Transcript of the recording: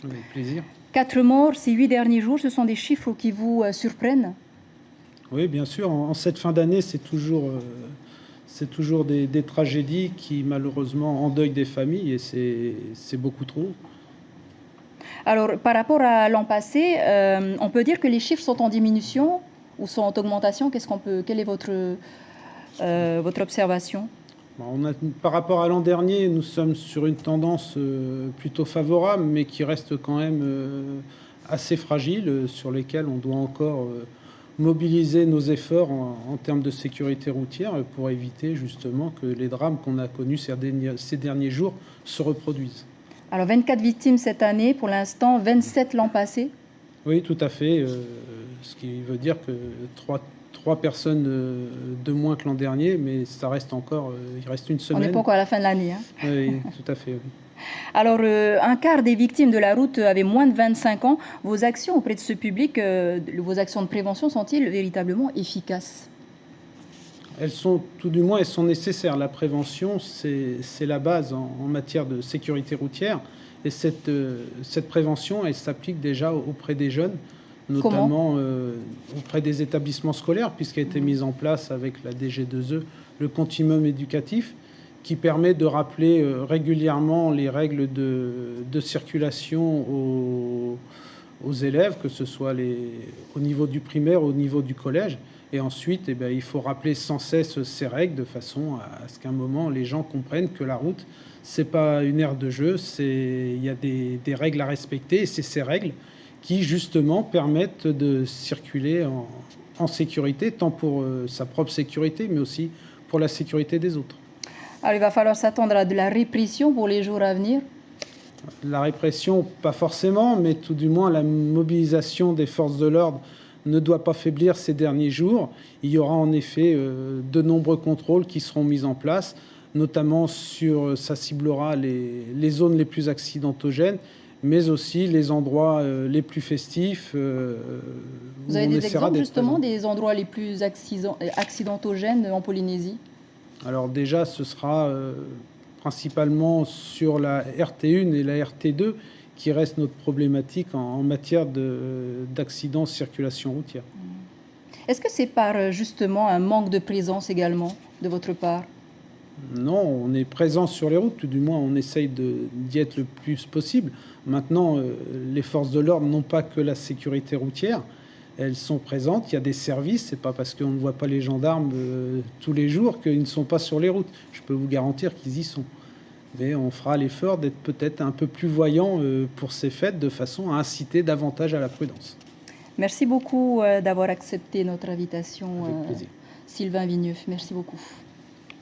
Avec plaisir. 4 morts ces 8 derniers jours, ce sont des chiffres qui vous surprennent? Oui, bien sûr. En cette fin d'année, c'est toujours des tragédies qui, malheureusement, endeuillent des familles et c'est beaucoup trop. Alors, par rapport à l'an passé, on peut dire que les chiffres sont en diminution ou sont en augmentation? Quelle est votre observation? Par rapport à l'an dernier, nous sommes sur une tendance plutôt favorable, mais qui reste quand même assez fragile, sur lesquels on doit encore mobiliser nos efforts en termes de sécurité routière pour éviter justement que les drames qu'on a connus ces derniers jours se reproduisent. Alors, 24 victimes cette année, pour l'instant, 27 l'an passé. Oui, tout à fait. Ce qui veut dire que trois personnes de moins que l'an dernier, mais ça reste encore, il reste une On semaine. n'est pas encore à la fin de l'année, hein. Oui, tout à fait, oui. Alors, un quart des victimes de la route avaient moins de 25 ans. Vos actions auprès de ce public, vos actions de prévention sont-ils véritablement efficaces? Elles sont nécessaires. La prévention, c'est la base en matière de sécurité routière. Et cette prévention, elle s'applique déjà auprès des jeunes, notamment auprès des établissements scolaires, puisqu'elle a été mise en place avec la DG2E, le continuum éducatif, qui permet de rappeler régulièrement les règles de circulation aux élèves, que ce soit au niveau du primaire, au niveau du collège. Et ensuite, il faut rappeler sans cesse ces règles de façon à ce qu'à un moment, les gens comprennent que la route, c'est pas une aire de jeu, il y a des règles à respecter. Et c'est ces règles qui, justement, permettent de circuler en sécurité, tant pour sa propre sécurité, mais aussi pour la sécurité des autres. Alors, il va falloir s'attendre à de la répression pour les jours à venir? La répression, pas forcément, mais tout du moins la mobilisation des forces de l'ordre ne doit pas faiblir ces derniers jours. Il y aura en effet de nombreux contrôles qui seront mis en place, notamment ça ciblera les zones les plus accidentogènes, mais aussi les endroits les plus festifs. Vous avez des exemples justement des endroits les plus accidentogènes en Polynésie? Alors déjà, ce sera principalement sur la RT1 et la RT2 qui reste notre problématique en matière d'accidents de circulation routière. Est-ce que c'est par justement un manque de présence également de votre part? Non, on est présent sur les routes, tout du moins on essaye d'y être le plus possible. Maintenant, les forces de l'ordre n'ont pas que la sécurité routière, elles sont présentes, il y a des services, c'est pas parce qu'on ne voit pas les gendarmes tous les jours qu'ils ne sont pas sur les routes. Je peux vous garantir qu'ils y sont. Mais on fera l'effort d'être peut-être un peu plus voyant pour ces fêtes, de façon à inciter davantage à la prudence. Merci beaucoup d'avoir accepté notre invitation, Avec plaisir. Sylvain Vigneuf. Merci beaucoup.